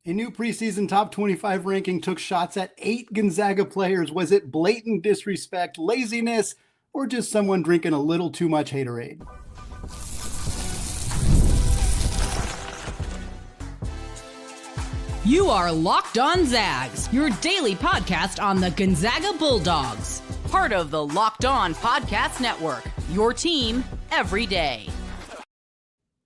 A new preseason top 25 ranking took shots at 8 Gonzaga players. Was it blatant disrespect, laziness, or just someone drinking a little too much haterade? You are Locked On Zags, your daily podcast on the Gonzaga Bulldogs. Part of the Locked On Podcast Network, your team every day.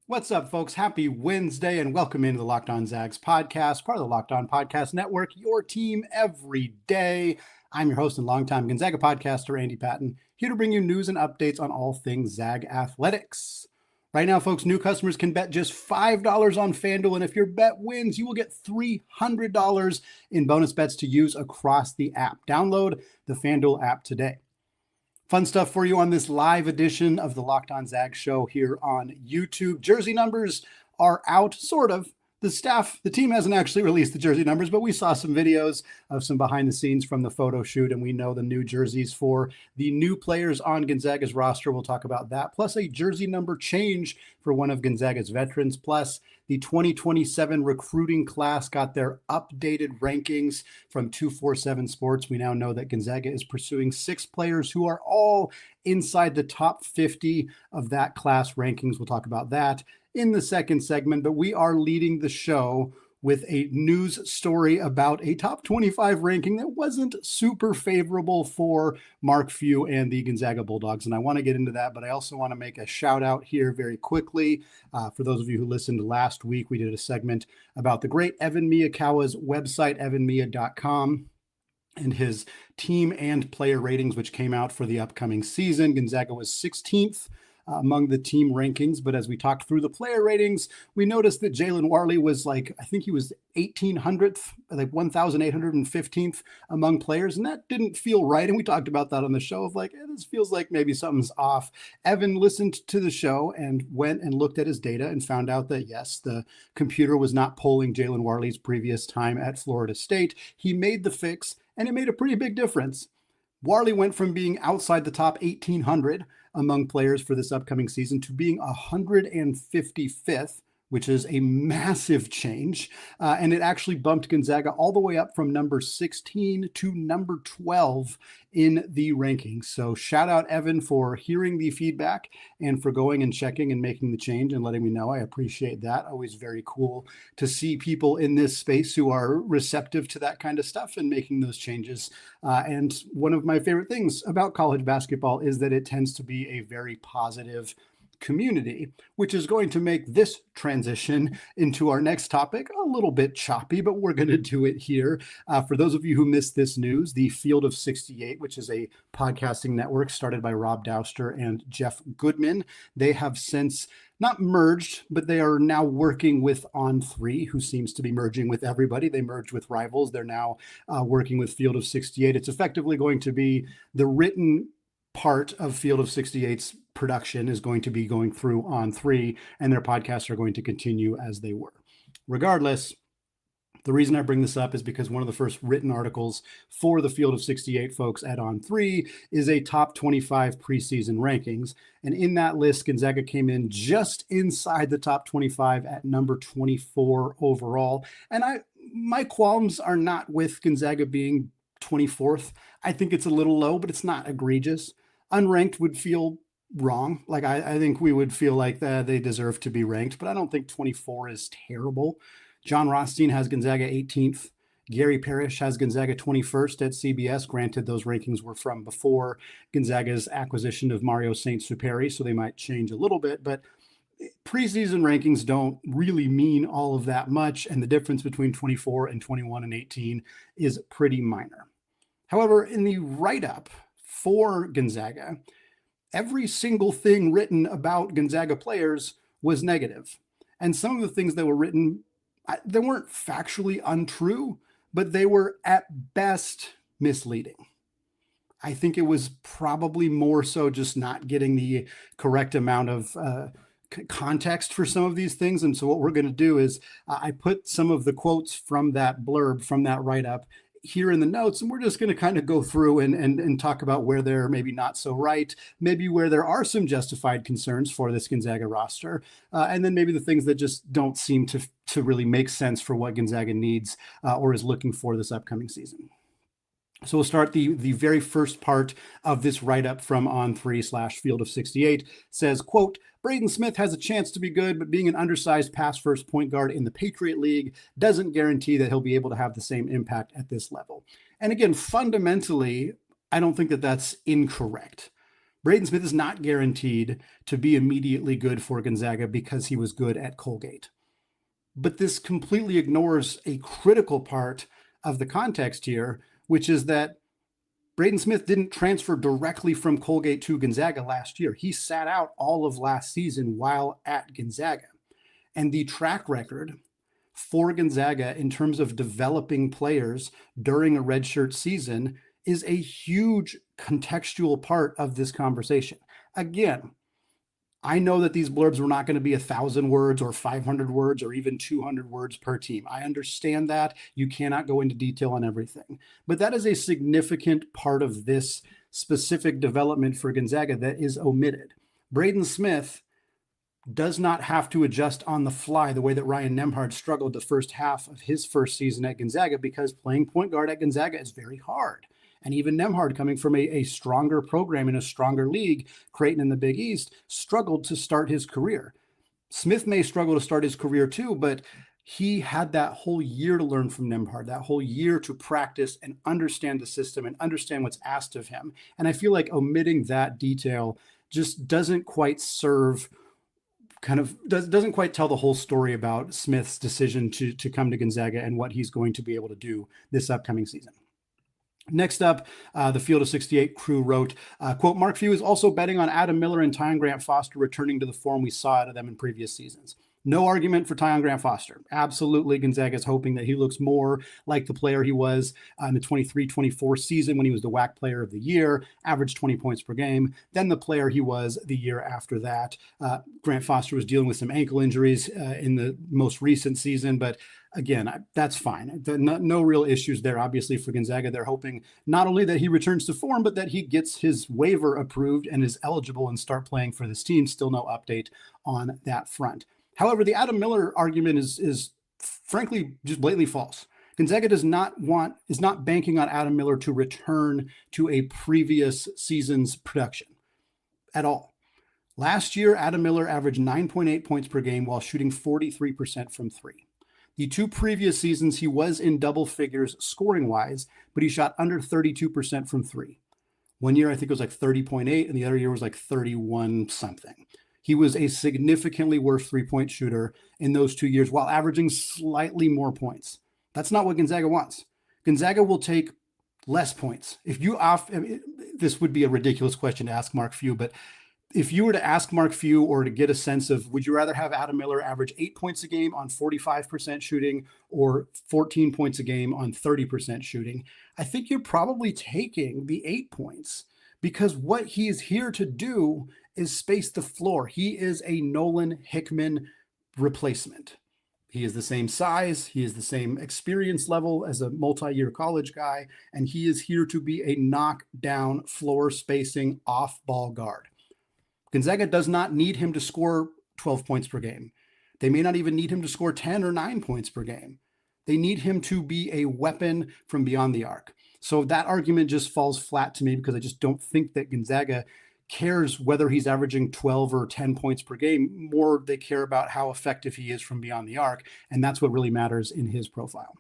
What's up, folks? Happy Wednesday and welcome into the Locked On Zags podcast, part of the Locked On Podcast Network, your team every day. I'm your host and longtime Gonzaga podcaster, Andy Patton, here to bring you news and updates on all things Zag athletics. Right now, folks, new customers can bet just $5 on FanDuel, and if your bet wins, you will get $300 in bonus bets to use across the app. Download the FanDuel app today. Fun stuff for you on this live edition of the Locked On Zags show here on YouTube. Jersey numbers are out, sort of. The team hasn't actually released the jersey numbers, but we saw some videos of some behind the scenes from the photo shoot, and we know the new jerseys for the new players on Gonzaga's roster. We'll talk about that, plus a jersey number change for one of Gonzaga's veterans, plus the 2027 recruiting class got their updated rankings from 247 Sports. We now know that Gonzaga is pursuing 6 players who are all inside the top 50 of that class rankings. We'll talk about that in the second segment, but we are leading the show with a news story about a top 25 ranking that wasn't super favorable for Mark Few and the Gonzaga Bulldogs. And I want to get into that, but I also want to make a shout out here very quickly. For those of you who listened last week, we did a segment about the great Evan Miyakawa's website, evanmiya.com. and his team and player ratings, which came out for the upcoming season. Gonzaga was 16th among the team rankings, but as we talked through the player ratings, we noticed that Jalen Warley was I think he was 1800th, 1,815th among players, and that didn't feel right. And we talked about that on the show of this feels like maybe something's off. Evan listened to the show and went and looked at his data and found out that yes, the computer was not polling Jalen Warley's previous time at Florida State. He made the fix, and it made a pretty big difference. Warley went from being outside the top 1,800 among players for this upcoming season to being 155th, which is a massive change. And it actually bumped Gonzaga all the way up from number 16 to number 12 in the rankings. So shout out Evan for hearing the feedback and for going and checking and making the change and letting me know. I appreciate that. Always very cool to see people in this space who are receptive to that kind of stuff and making those changes. And one of my favorite things about college basketball is that it tends to be a very positive community, which is going to make this transition into our next topic a little bit choppy, but we're going to do it here. For those of you who missed this news, the Field of 68, which is a podcasting network started by Rob Douster and Jeff Goodman, they have since not merged, but they are now working with On3, who seems to be merging with everybody. They merged with Rivals. They're now working with Field of 68. It's effectively going to be the written part of Field of 68's production is going to be going through On3, and their podcasts are going to continue as they were. Regardless, the reason I bring this up is because one of the first written articles for the Field of 68 folks at On3 is a top 25 preseason rankings. And in that list, Gonzaga came in just inside the top 25 at number 24 overall. And my qualms are not with Gonzaga being 24th. I think it's a little low, but it's not egregious. Unranked would feel wrong. I think we would feel like that they deserve to be ranked, but I don't think 24 is terrible. John Rothstein has Gonzaga 18th. Gary Parrish has Gonzaga 21st at CBS. Granted, those rankings were from before Gonzaga's acquisition of Mario Saint-Superi, so they might change a little bit, but preseason rankings don't really mean all of that much, and the difference between 24 and 21 and 18 is pretty minor. However, in the write-up for Gonzaga, every single thing written about Gonzaga players was negative. And some of the things that were written, they weren't factually untrue, but they were at best misleading. I think it was probably more so just not getting the correct amount of context for some of these things. And so what we're going to do is I put some of the quotes from that blurb, from that write-up here in the notes, and we're just going to kind of go through and talk about where they're maybe not so right, maybe where there are some justified concerns for this Gonzaga roster, and then maybe the things that just don't seem to to really make sense for what Gonzaga needs or is looking for this upcoming season. So we'll start the very first part of this write-up from On3/Field of 68 says, quote, Braden Smith has a chance to be good, but being an undersized pass-first point guard in the Patriot League doesn't guarantee that he'll be able to have the same impact at this level. And again, fundamentally, I don't think that that's incorrect. Braden Smith is not guaranteed to be immediately good for Gonzaga because he was good at Colgate. But this completely ignores a critical part of the context here, which is that Braden Smith didn't transfer directly from Colgate to Gonzaga last year. He sat out all of last season while at Gonzaga. And the track record for Gonzaga in terms of developing players during a redshirt season is a huge contextual part of this conversation. Again, I know that these blurbs were not going to be 1,000 words or 500 words or even 200 words per team. I understand that. You cannot go into detail on everything. But that is a significant part of this specific development for Gonzaga that is omitted. Braden Smith does not have to adjust on the fly the way that Ryan Nembhard struggled the first half of his first season at Gonzaga, because playing point guard at Gonzaga is very hard. And even Nembhard, coming from a stronger program in a stronger league, Creighton in the Big East, struggled to start his career. Smith may struggle to start his career too, but he had that whole year to learn from Nembhard, that whole year to practice and understand the system and understand what's asked of him. And I feel like omitting that detail just doesn't quite serve, doesn't quite tell the whole story about Smith's decision to come to Gonzaga and what he's going to be able to do this upcoming season. Next up, the Field of 68 crew wrote, quote, Mark Few is also betting on Adam Miller and Tyon Grant-Foster returning to the form we saw out of them in previous seasons. No argument for Tyon Grant-Foster. Absolutely, Gonzaga is hoping that he looks more like the player he was in the 23-24 season when he was the WAC Player of the Year, averaged 20 points per game, than the player he was the year after that. Grant-Foster was dealing with some ankle injuries in the most recent season, but again, that's fine. No real issues there, obviously, for Gonzaga. They're hoping not only that he returns to form, but that he gets his waiver approved and is eligible and start playing for this team. Still no update on that front. However, the Adam Miller argument is frankly just blatantly false. Gonzaga is not banking on Adam Miller to return to a previous season's production at all. Last year, Adam Miller averaged 9.8 points per game while shooting 43% from three. The two previous seasons, he was in double figures scoring-wise, but he shot under 32% from three. One year, I think it was like 30.8, and the other year was like 31 something. He was a significantly worse three-point shooter in those 2 years while averaging slightly more points. That's not what Gonzaga wants. Gonzaga will take less points. This would be a ridiculous question to ask Mark Few, but if you were to ask Mark Few or to get a sense of, would you rather have Adam Miller average 8 points a game on 45% shooting or 14 points a game on 30% shooting, I think you're probably taking the 8 points, because what he is here to do is space the floor. He is a Nolan Hickman replacement. He is the same size. He is the same experience level as a multi-year college guy, and he is here to be a knockdown, floor spacing, off-ball guard. Gonzaga does not need him to score 12 points per game. They may not even need him to score 10 or 9 points per game. They need him to be a weapon from beyond the arc. So that argument just falls flat to me, because I just don't think that Gonzaga cares whether he's averaging 12 or 10 points per game. More, they care about how effective he is from beyond the arc, and that's what really matters in his profile.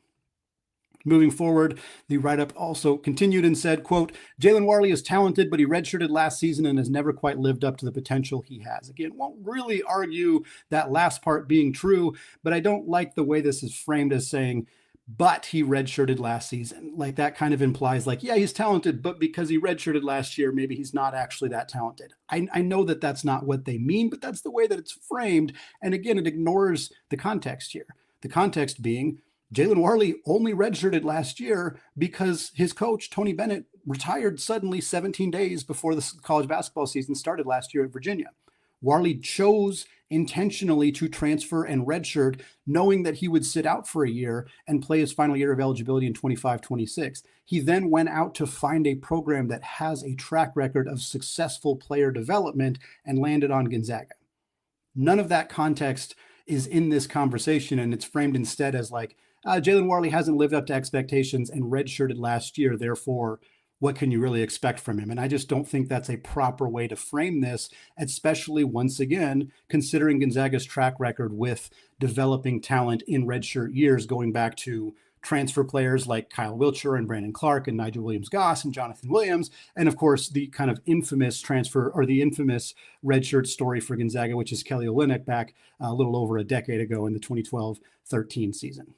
Moving forward, the write-up also continued and said, quote, Jalen Warley is talented, but he redshirted last season and has never quite lived up to the potential he has. Again, won't really argue that last part being true, but I don't like the way this is framed as saying, but he redshirted last season. Like, that kind of implies like, yeah, he's talented, but because he redshirted last year, maybe he's not actually that talented. I know that that's not what they mean, but that's the way that it's framed. And again, it ignores the context here. The context being, Jalen Warley only redshirted last year because his coach, Tony Bennett, retired suddenly 17 days before the college basketball season started last year at Virginia. Warley chose intentionally to transfer and redshirt, knowing that he would sit out for a year and play his final year of eligibility in 25-26. He then went out to find a program that has a track record of successful player development and landed on Gonzaga. None of that context is in this conversation, and it's framed instead as like, Jalen Warley hasn't lived up to expectations and redshirted last year, therefore, what can you really expect from him? And I just don't think that's a proper way to frame this, especially once again, considering Gonzaga's track record with developing talent in redshirt years, going back to transfer players like Kyle Wiltshire and Brandon Clark and Nigel Williams-Goss and Jonathan Williams. And of course, the kind of infamous transfer or the infamous redshirt story for Gonzaga, which is Kelly Olynyk back a little over a decade ago in the 2012-13 season.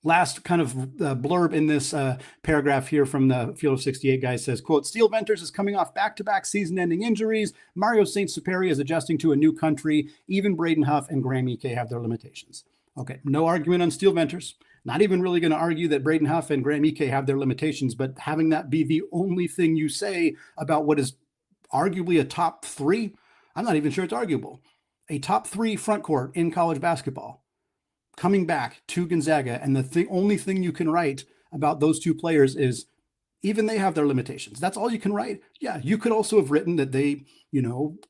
Last kind of blurb in this paragraph here from the Field of 68 guys says, quote, Steel Venters is coming off back-to-back season-ending injuries. Mario St-Superi is adjusting to a new country. Even Braden Huff and Graham Ike have their limitations. Okay, no argument on Steel Venters. Not even really going to argue that Braden Huff and Graham Ike have their limitations, but having that be the only thing you say about what is arguably a top three, I'm not even sure it's arguable, a top three front court in college basketball coming back to Gonzaga, and the only thing you can write about those two players is even they have their limitations. That's all you can write. Yeah, you could also have written that they,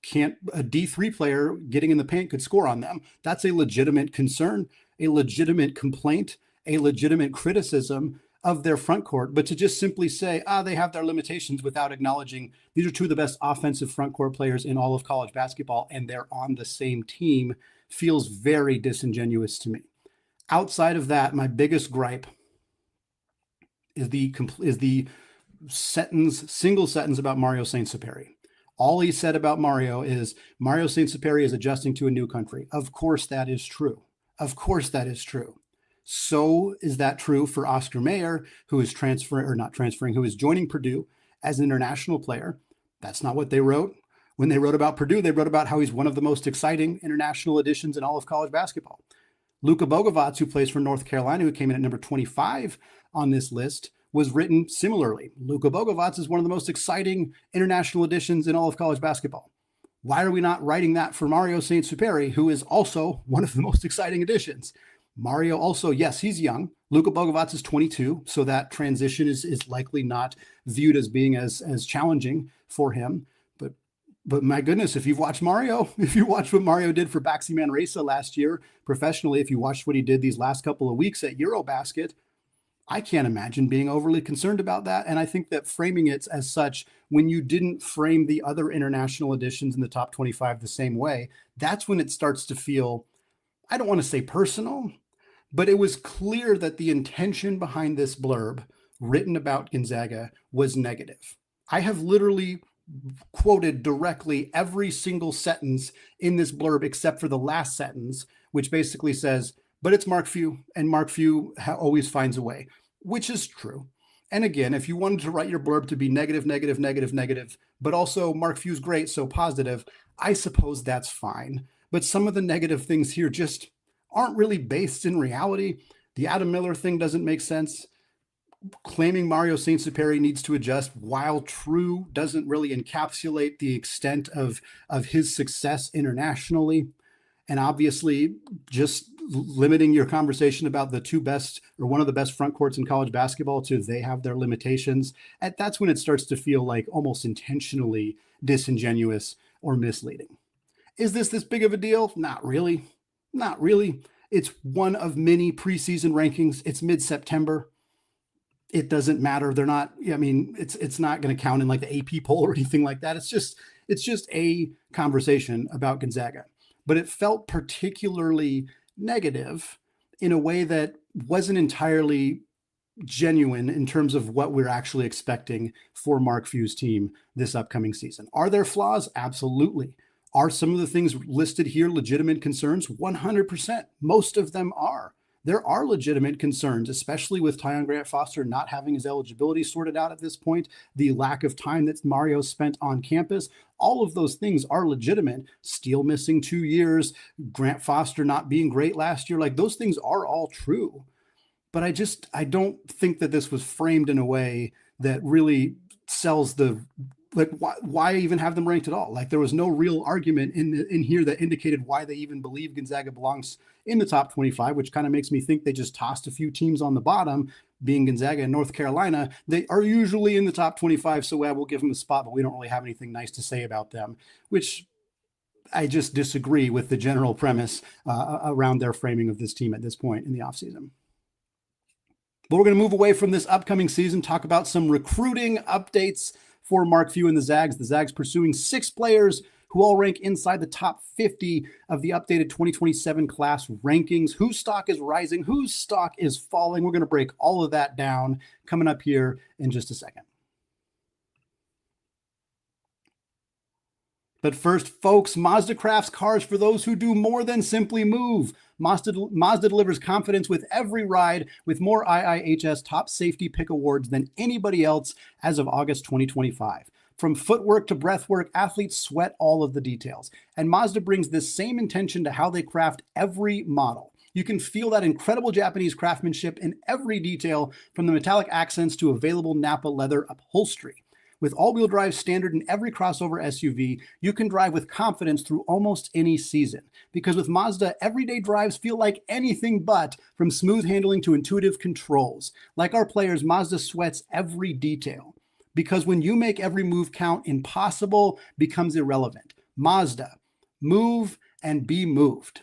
can't, a D3 player getting in the paint could score on them. That's a legitimate concern, a legitimate complaint, a legitimate criticism of their front court. But to just simply say, they have their limitations without acknowledging these are two of the best offensive front court players in all of college basketball, and they're on the same team, feels very disingenuous to me. Outside of that, my biggest gripe is the single sentence about Mario St-Superi. All he said about Mario St-Superi is adjusting to a new country. Of course that is true. Of course that is true. So is that true for Oscar Mayer, who is who is joining Purdue as an international player. That's not what they wrote. When they wrote about Purdue, they wrote about how he's one of the most exciting international additions in all of college basketball. Luka Bogovac, who plays for North Carolina, who came in at number 25 on this list, was written similarly. Luka Bogovac is one of the most exciting international additions in all of college basketball. Why are we not writing that for Mario St-Superi, who is also one of the most exciting additions? Mario also, yes, he's young. Luka Bogovac is 22, so that transition is likely not viewed as being as challenging for him. But my goodness, if you've watched Mario, if you watched what Mario did for Baxi Manresa last year professionally, if you watched what he did these last couple of weeks at Eurobasket, I can't imagine being overly concerned about that. And I think that framing it as such, when you didn't frame the other international additions in the top 25 the same way, that's when it starts to feel, I don't want to say personal, but it was clear that the intention behind this blurb written about Gonzaga was negative. I have literally quoted directly every single sentence in this blurb except for the last sentence, which basically says, but it's Mark Few, and Mark Few always finds a way, which is true. And again, if you wanted to write your blurb to be negative, but also Mark Few's great, so positive, I suppose that's fine. But some of the negative things here just aren't really based in reality. The Adam Miller thing doesn't make sense. Claiming Mario St-Superi needs to adjust, while true, doesn't really encapsulate the extent of his success internationally. And obviously, just limiting your conversation about the two best or one of the best front courts in college basketball to they have their limitations, that's when it starts to feel like almost intentionally disingenuous or misleading. Is this big of a deal? Not really. Not really. It's one of many preseason rankings. It's mid-September. It doesn't matter. They're not, it's not going to count in like the AP poll or anything like that. It's just a conversation about Gonzaga. But it felt particularly negative in a way that wasn't entirely genuine in terms of what we're actually expecting for Mark Few's team this upcoming season. Are there flaws? Absolutely. Are some of the things listed here legitimate concerns? 100%. Most of them are. There are legitimate concerns, especially with Tyon Grant-Foster not having his eligibility sorted out at this point, the lack of time that Mario spent on campus. All of those things are legitimate. Steele missing 2 years, Grant-Foster not being great last year, like those things are all true. But I don't think that this was framed in a way that really sells why even have them ranked at all? Like there was no real argument in here that indicated why they even believe Gonzaga belongs in the top 25, which kind of makes me think they just tossed a few teams on the bottom, being Gonzaga and North Carolina. They are usually in the top 25, so we'll give them a spot, but we don't really have anything nice to say about them, which I just disagree with the general premise around their framing of this team at this point in the offseason. But we're going to move away from this upcoming season, talk about some recruiting updates for Mark Few and the Zags. The Zags pursuing 6 players who all rank inside the top 50 of the updated 2027 class rankings. Whose stock is rising? Whose stock is falling? We're going to break all of that down coming up here in just a second. But first, folks, Mazda crafts cars for those who do more than simply move. Mazda delivers confidence with every ride, with more IIHS Top Safety Pick awards than anybody else as of August 2025. From footwork to breathwork, athletes sweat all of the details. And Mazda brings this same intention to how they craft every model. You can feel that incredible Japanese craftsmanship in every detail, from the metallic accents to available Nappa leather upholstery. With all-wheel drive standard in every crossover SUV, you can drive with confidence through almost any season. Because with Mazda, everyday drives feel like anything but, from smooth handling to intuitive controls. Like our players, Mazda sweats every detail. Because when you make every move count, impossible becomes irrelevant. Mazda, move and be moved.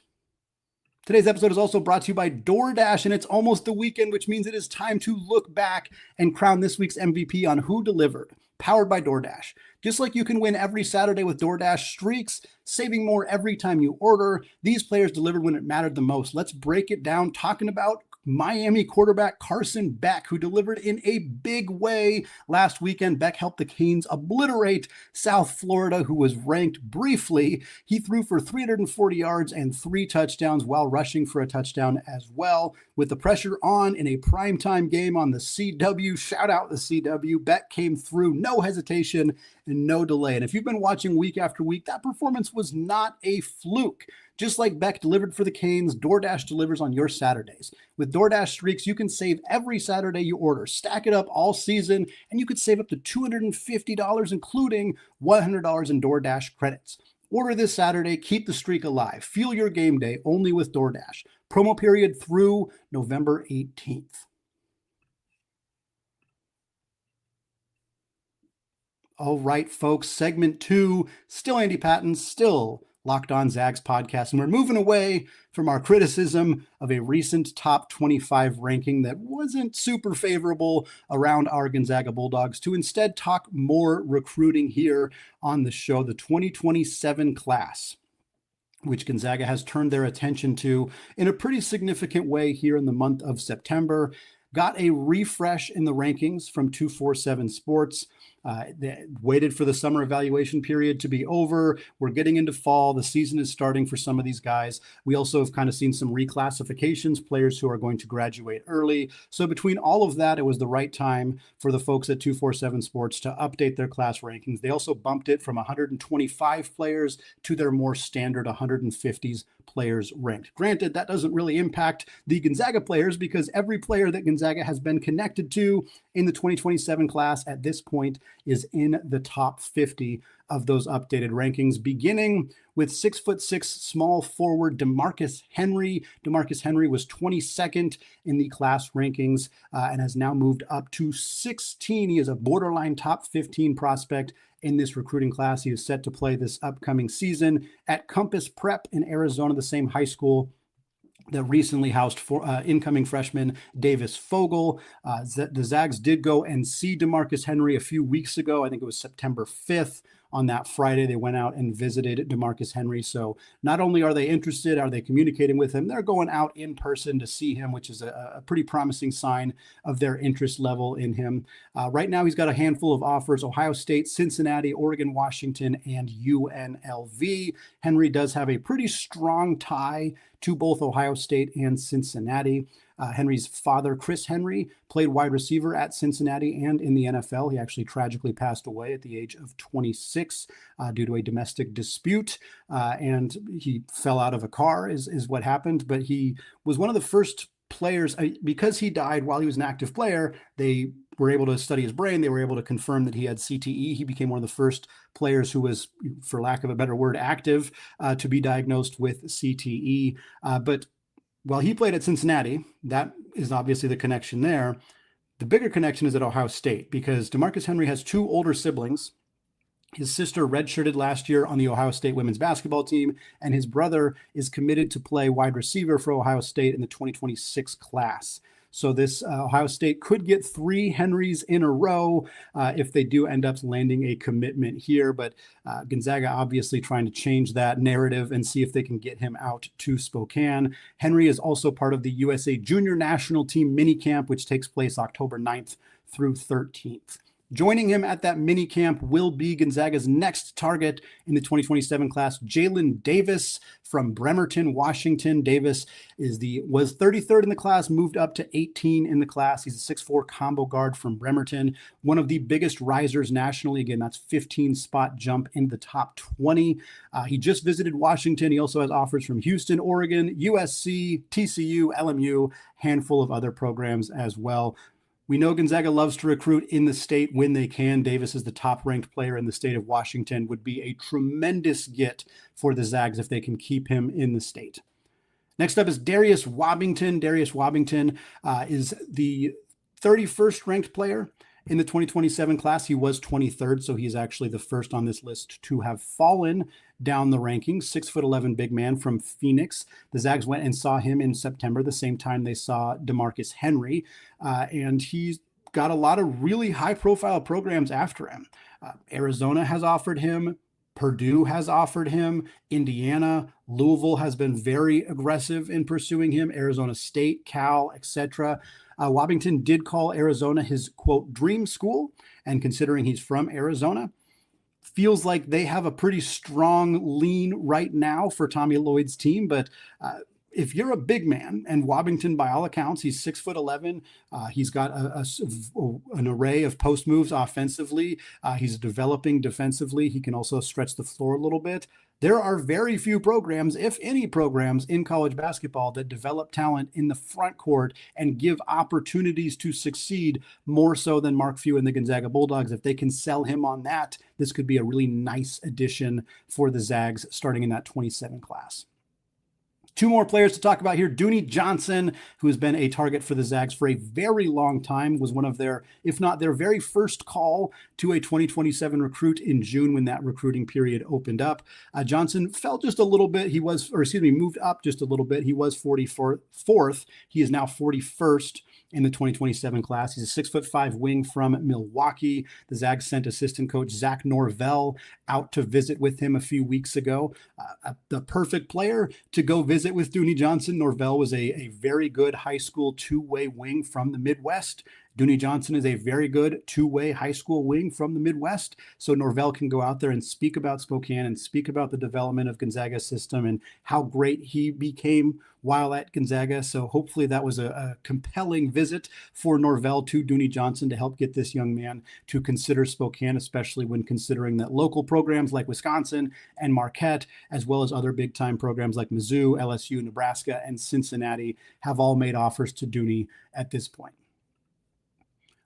Today's episode is also brought to you by DoorDash, and it's almost the weekend, which means it is time to look back and crown this week's MVP on Who Delivered. Powered by DoorDash. Just like you can win every Saturday with DoorDash streaks, saving more every time you order, these players delivered when it mattered the most. Let's break it down, talking about Miami quarterback Carson Beck, who delivered in a big way last weekend. Beck helped the Canes obliterate South Florida, who was ranked briefly. He threw for 340 yards and 3 touchdowns while rushing for a touchdown as well. With the pressure on in a primetime game on the CW, shout out the CW, Beck came through, no hesitation and no delay. And if you've been watching week after week, that performance was not a fluke. Just like Beck delivered for the Canes, DoorDash delivers on your Saturdays. With DoorDash streaks, you can save every Saturday you order. Stack it up all season, and you could save up to $250, including $100 in DoorDash credits. Order this Saturday, keep the streak alive. Feel your game day only with DoorDash. Promo period through November 18th. All right, folks, segment 2, still Andy Patton, still Locked On Zags podcast, and we're moving away from our criticism of a recent top 25 ranking that wasn't super favorable around our Gonzaga Bulldogs to instead talk more recruiting here on the show, the 2027 class, which Gonzaga has turned their attention to in a pretty significant way here in the month of September. Got a refresh in the rankings from 247 Sports. They waited for the summer evaluation period to be over. We're getting into fall. The season is starting for some of these guys. We also have kind of seen some reclassifications, players who are going to graduate early. So between all of that, it was the right time for the folks at 247 Sports to update their class rankings. They also bumped it from 125 players to their more standard 150s players ranked. Granted, that doesn't really impact the Gonzaga players because every player that Gonzaga has been connected to in the 2027 class at this point is in the top 50 of those updated rankings, beginning with 6'6" small forward DeMarcus Henry. DeMarcus Henry was 22nd in the class rankings and has now moved up to 16. He is a borderline top 15 prospect in this recruiting class. He is set to play this upcoming season at Compass Prep in Arizona, the same high school that recently housed incoming freshman Davis Fogel. The Zags did go and see DeMarcus Henry a few weeks ago. I think it was September 5th. On that Friday, they went out and visited DeMarcus Henry. So not only are they interested, are they communicating with him, they're going out in person to see him, which is a pretty promising sign of their interest level in him. Right now, he's got a handful of offers: Ohio State, Cincinnati, Oregon, Washington, and UNLV. Henry does have a pretty strong tie to both Ohio State and Cincinnati. Henry's father, Chris Henry, played wide receiver at Cincinnati and in the NFL. He actually tragically passed away at the age of 26 due to a domestic dispute, and he fell out of a car is what happened. But he was one of the first players, because he died while he was an active player, they were able to study his brain. They were able to confirm that he had CTE. He became one of the first players who was, for lack of a better word, active to be diagnosed with CTE. But while he played at Cincinnati, that is obviously the connection there. The bigger connection is at Ohio State, because DeMarcus Henry has 2 older siblings His sister redshirted last year on the Ohio State women's basketball team, and his brother is committed to play wide receiver for Ohio State in the 2026 class. So this Ohio State could get 3 Henrys in a row if they do end up landing a commitment here. But Gonzaga obviously trying to change that narrative and see if they can get him out to Spokane. Henry is also part of the USA Junior National Team minicamp, which takes place October 9th through 13th. Joining him at that mini camp will be Gonzaga's next target in the 2027 class, Jalen Davis from Bremerton, Washington. Davis was 33rd in the class, moved up to 18 in the class. He's a 6'4" combo guard from Bremerton, one of the biggest risers nationally. Again, that's 15 spot jump into the top 20. He just visited Washington. He also has offers from Houston, Oregon, USC, TCU, LMU, handful of other programs as well. We know Gonzaga loves to recruit in the state when they can. Davis is the top-ranked player in the state of Washington, would be a tremendous get for the Zags if they can keep him in the state. Next up is Darius Wobbington. Darius Wobbington is the 31st ranked player in the 2027 class. He was 23rd, so he's actually the first on this list to have fallen down the rankings. 6'11" big man from Phoenix. The Zags went and saw him in September, the same time they saw DeMarcus Henry, and he's got a lot of really high-profile programs after him. Arizona has offered him. Purdue has offered him. Indiana, Louisville has been very aggressive in pursuing him. Arizona State, Cal, etc. Wobbington did call Arizona his, quote, dream school, and considering he's from Arizona, feels like they have a pretty strong lean right now for Tommy Lloyd's team. But if you're a big man, and Wobbington, by all accounts, he's 6'11", he's got an array of post moves offensively. He's developing defensively. He can also stretch the floor a little bit. There are very few programs, if any programs, in college basketball that develop talent in the front court and give opportunities to succeed more so than Mark Few and the Gonzaga Bulldogs. If they can sell him on that, this could be a really nice addition for the Zags starting in that 27 class. 2 more players to talk about here. Dooney Johnson, who has been a target for the Zags for a very long time, was one of their, if not their very first call to a 2027 recruit in June when that recruiting period opened up. Johnson fell just a little bit. Moved up just a little bit. He was 44th. He is now 41st in the 2027 class. He's a 6'5" wing from Milwaukee. The Zags sent assistant coach Zach Norvell out to visit with him a few weeks ago. The perfect player to go visit with Dooney Johnson. Norvell was a very good high school 2-way wing from the Midwest. Dooney Johnson is a very good 2-way high school wing from the Midwest. So Norvell can go out there and speak about Spokane and speak about the development of Gonzaga's system and how great he became while at Gonzaga. So hopefully that was a compelling visit for Norvell to Dooney Johnson to help get this young man to consider Spokane, especially when considering that local programs like Wisconsin and Marquette, as well as other big-time programs like Mizzou, LSU, Nebraska, and Cincinnati have all made offers to Dooney at this point.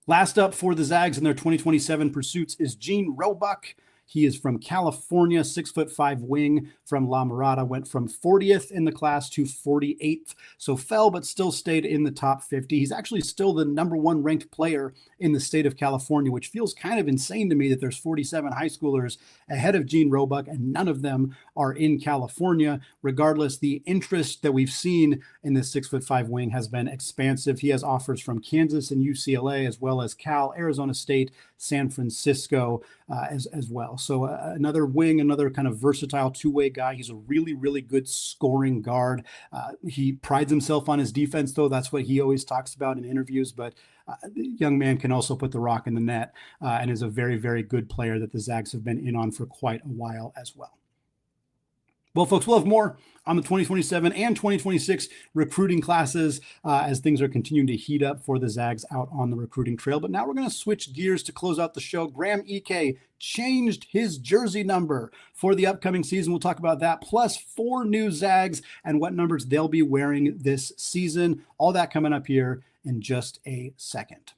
Last up for the Zags in their 2027 pursuits is Gene Roebuck. He is from California, 6'5" wing from La Mirada, went from 40th in the class to 48th. So fell, but still stayed in the top 50. He's actually still the number 1 ranked player in the state of California, which feels kind of insane to me that there's 47 high schoolers ahead of Gene Roebuck and none of them are in California. Regardless, the interest that we've seen in this 6'5" wing has been expansive. He has offers from Kansas and UCLA, as well as Cal, Arizona State, San Francisco as well. So another wing, another kind of versatile 2-way guy. He's a really, really good scoring guard. He prides himself on his defense, though. That's what he always talks about in interviews. But the young man can also put the rock in the net and is a very, very good player that the Zags have been in on for quite a while as well. Well, folks, we'll have more on the 2027 and 2026 recruiting classes as things are continuing to heat up for the Zags out on the recruiting trail. But now we're going to switch gears to close out the show. Graham Ike changed his jersey number for the upcoming season. We'll talk about that, plus 4 new Zags and what numbers they'll be wearing this season. All that coming up here in just a second.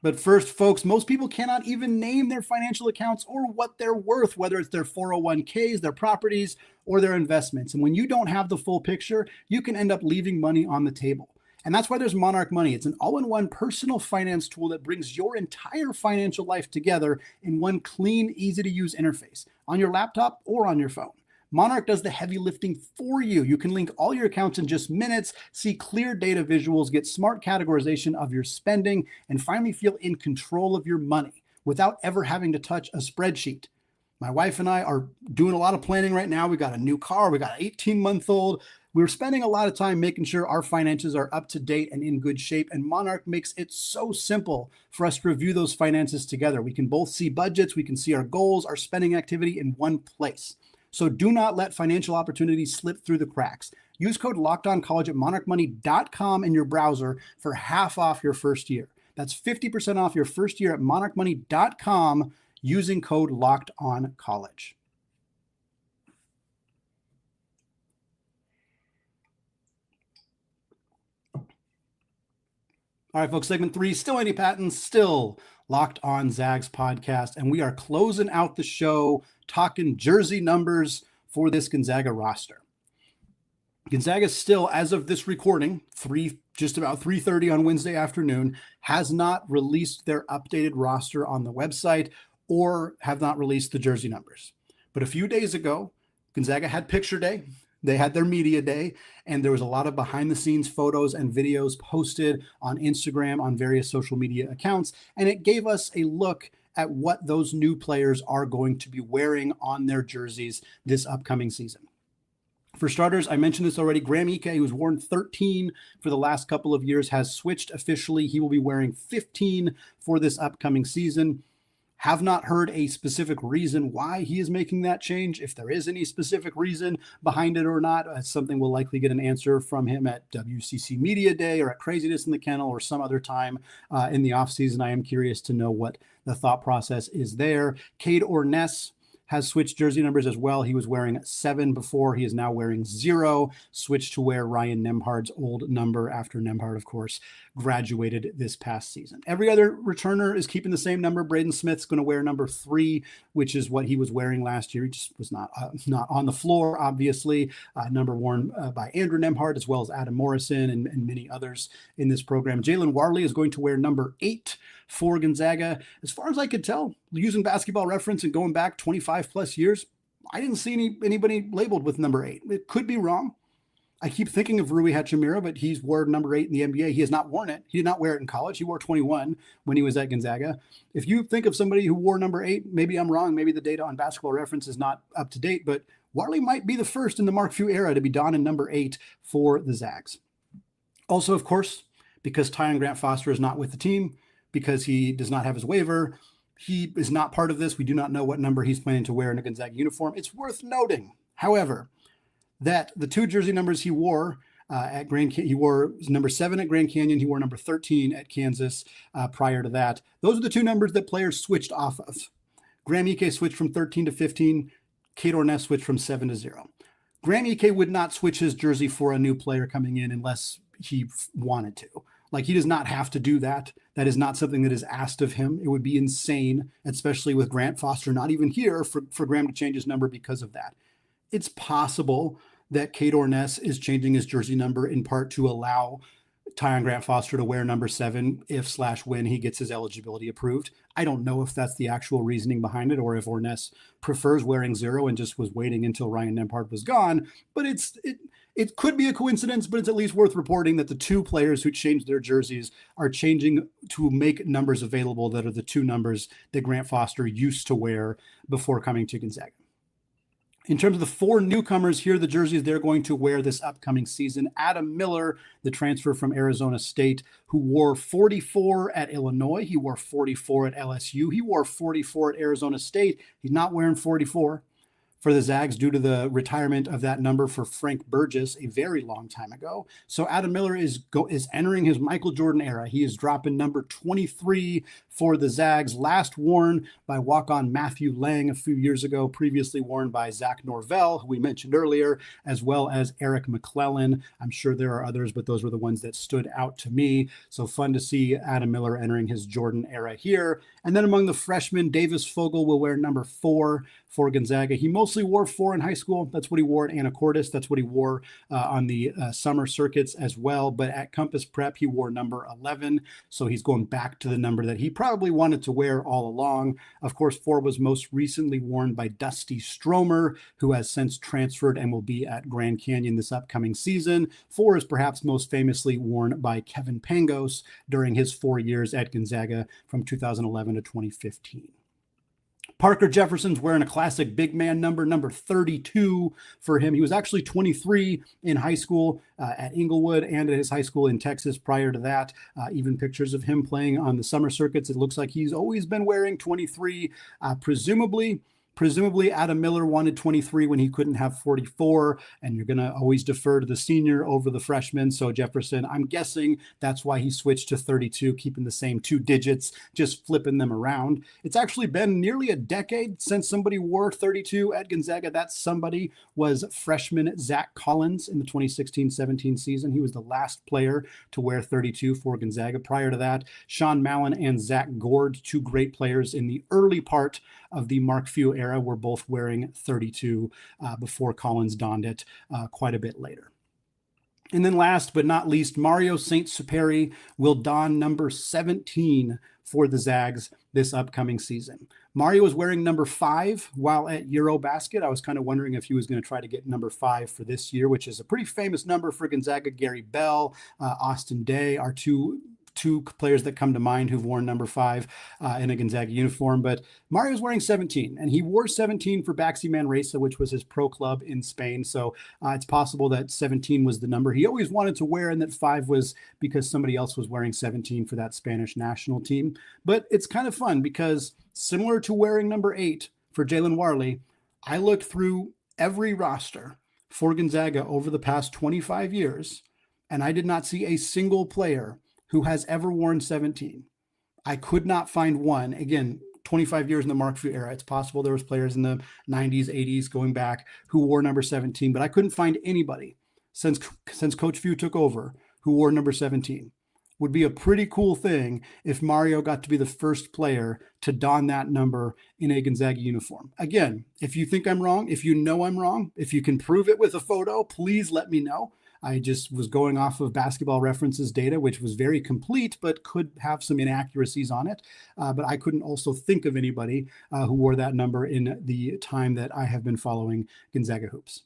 But first, folks, most people cannot even name their financial accounts or what they're worth, whether it's their 401ks, their properties, or their investments. And when you don't have the full picture, you can end up leaving money on the table. And that's why there's Monarch Money. It's an all-in-one personal finance tool that brings your entire financial life together in one clean, easy-to-use interface on your laptop or on your phone. Monarch does the heavy lifting for you. You can link all your accounts in just minutes, see clear data visuals, get smart categorization of your spending, and finally feel in control of your money without ever having to touch a spreadsheet. My wife and I are doing a lot of planning right now. We got a new car. We got an 18-month-old. We're spending a lot of time making sure our finances are up to date and in good shape. And Monarch makes it so simple for us to review those finances together. We can both see budgets. We can see our goals, our spending activity in one place. So do not let financial opportunities slip through the cracks. Use code LOCKEDONCollege at monarchmoney.com in your browser for half off your first year. That's 50% off your first year at monarchmoney.com using code LOCKEDONCollege. All right, folks, segment 3, still Andy Patton, still Locked On Zags podcast, and we are closing out the show talking jersey numbers for this Gonzaga roster. Gonzaga still, as of this recording, just about 3:30 on Wednesday afternoon, has not released their updated roster on the website or have not released the jersey numbers. But a few days ago, Gonzaga had picture day. They had their media day, and there was a lot of behind-the-scenes photos and videos posted on Instagram, on various social media accounts, and it gave us a look at what those new players are going to be wearing on their jerseys this upcoming season. For starters, I mentioned this already, Graham Ike, who's worn 13 for the last couple of years, has switched officially. He will be wearing 15 for this upcoming season. Have not heard a specific reason why he is making that change. If there is any specific reason behind it or not, it's something we'll likely get an answer from him at WCC Media Day or at Craziness in the Kennel or some other time in the offseason. I am curious to know what the thought process is there. Cade Orness has switched jersey numbers as well. He was wearing 7 before. He is now wearing 0, switched to wear Ryan Nembhard's old number after Nembhard, of course, graduated this past season. Every other returner is keeping the same number. Braden Smith's going to wear number 3, which is what he was wearing last year. He just was not on the floor, obviously. Number worn by Andrew Nembhard, as well as Adam Morrison and many others in this program. Jalen Warley is going to wear number 8 for Gonzaga. As far as I could tell, using Basketball Reference and going back 25 plus years, I didn't see anybody labeled with number 8. It could be wrong. I keep thinking of Rui Hachimura, but he's wore number 8 in the NBA. He has not worn it. He did not wear it in college. He wore 21 when he was at Gonzaga. If you think of somebody who wore number 8, maybe I'm wrong. Maybe the data on Basketball Reference is not up to date, but Warley might be the first in the Mark Few era to be donning number 8 for the Zags. Also, of course, because Tyon Grant-Foster is not with the team, because he does not have his waiver, he is not part of this. We do not know what number he's planning to wear in a Gonzaga uniform. It's worth noting, however, that the 2 jersey numbers he wore at he wore number 7 at Grand Canyon. He wore number 13 at Kansas prior to that. Those are the 2 numbers that players switched off of. Graham Ike switched from 13 to 15. Cade Orness switched from 7 to 0. Graham Ike would not switch his jersey for a new player coming in unless he wanted to. Like, he does not have to do that. That is not something that is asked of him. It would be insane, especially with Grant Foster not even here, for Graham to change his number because of that. It's possible that Cade Orness is changing his jersey number in part to allow Tyon Grant-Foster to wear number 7 if/when he gets his eligibility approved. I don't know if that's the actual reasoning behind it, or if Orness prefers wearing 0 and just was waiting until Ryan Nembhard was gone. But it could be a coincidence, but it's at least worth reporting that the 2 players who changed their jerseys are changing to make numbers available that are the 2 numbers that Grant-Foster used to wear before coming to Gonzaga. In terms of the 4 newcomers, here are the jerseys they're going to wear this upcoming season. Adam Miller, the transfer from Arizona State, who wore 44 at Illinois. He wore 44 at LSU. He wore 44 at Arizona State. He's not wearing 44 for the Zags due to the retirement of that number for Frank Burgess a very long time ago. So Adam Miller is entering his Michael Jordan era. He is dropping number 23 for the Zags, last worn by walk-on Matthew Lang a few years ago, previously worn by Zach Norvell, who we mentioned earlier, as well as Eric McClellan. I'm sure there are others, but those were the ones that stood out to me. So fun to see Adam Miller entering his Jordan era here. And then among the freshmen, Davis Fogel will wear number 4 for Gonzaga. He mostly wore 4 in high school. That's what he wore at Anacortes. That's what he wore on the summer circuits as well. But at Compass Prep, he wore number 11. So he's going back to the number that he probably wanted to wear all along. Of course, 4 was most recently worn by Dusty Stromer, who has since transferred and will be at Grand Canyon this upcoming season. 4 is perhaps most famously worn by Kevin Pangos during his 4 years at Gonzaga from 2011 to 2015. Parker Jefferson's wearing a classic big man number 32 for him. He was actually 23 in high school at Inglewood and at his high school in Texas prior to that. Even pictures of him playing on the summer circuits. It looks like he's always been wearing 23, Presumably, Adam Miller wanted 23 when he couldn't have 44, and you're going to always defer to the senior over the freshman. So Jefferson, I'm guessing that's why he switched to 32, keeping the same 2 digits, just flipping them around. It's actually been nearly a decade since somebody wore 32 at Gonzaga. That somebody was freshman Zach Collins in the 2016-17 season. He was the last player to wear 32 for Gonzaga. Prior to that, Sean Mallon and Zach Gord, 2 great players in the early part of the Mark Few era, were both wearing 32 before Collins donned it quite a bit later. And then last but not least, Mario Saint-Superi will don number 17 for the Zags this upcoming season. Mario was wearing number 5 while at Eurobasket. I was kind of wondering if he was going to try to get number 5 for this year, which is a pretty famous number for Gonzaga. Gary Bell, Austin Day are two players that come to mind who've worn number 5 in a Gonzaga uniform. But Mario's wearing 17, and he wore 17 for Baxi Manresa, which was his pro club in Spain. So it's possible that 17 was the number he always wanted to wear, and that 5 was because somebody else was wearing 17 for that Spanish national team. But it's kind of fun because similar to wearing number 8 for Jalen Warley, I looked through every roster for Gonzaga over the past 25 years, and I did not see a single player who has ever worn 17. I could not find one. Again, 25 years in the Mark Few era. It's possible there was players in the 90s, 80s going back who wore number 17, but I couldn't find anybody since Coach Few took over who wore number 17. Would be a pretty cool thing if Mario got to be the first player to don that number in a Gonzaga uniform. Again, if you think I'm wrong, if you know I'm wrong, if you can prove it with a photo, please let me know. I just was going off of Basketball References data, which was very complete, but could have some inaccuracies on it. But I couldn't also think of anybody who wore that number in the time that I have been following Gonzaga hoops.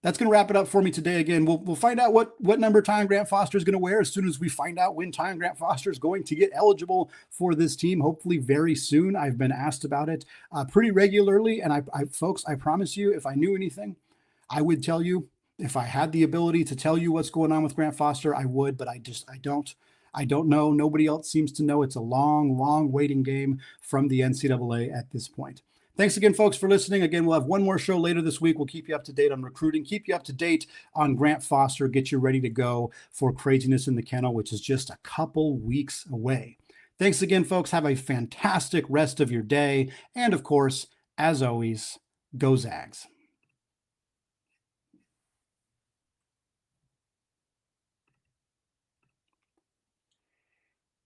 That's going to wrap it up for me today. Again, we'll find out what number Tyron Grant Foster is going to wear as soon as we find out when Tyron Grant Foster is going to get eligible for this team, hopefully very soon. I've been asked about it pretty regularly. And folks, I promise you, if I knew anything, I would tell you. If I had the ability to tell you what's going on with Grant Foster, I would, but I don't. I don't know. Nobody else seems to know. It's a long waiting game from the NCAA at this point. Thanks again, folks, for listening. Again, we'll have one more show later this week. We'll keep you up to date on recruiting, keep you up to date on Grant Foster, get you ready to go for Craziness in the Kennel, which is just a couple weeks away. Thanks again, folks. Have a fantastic rest of your day. And of course, as always, go Zags.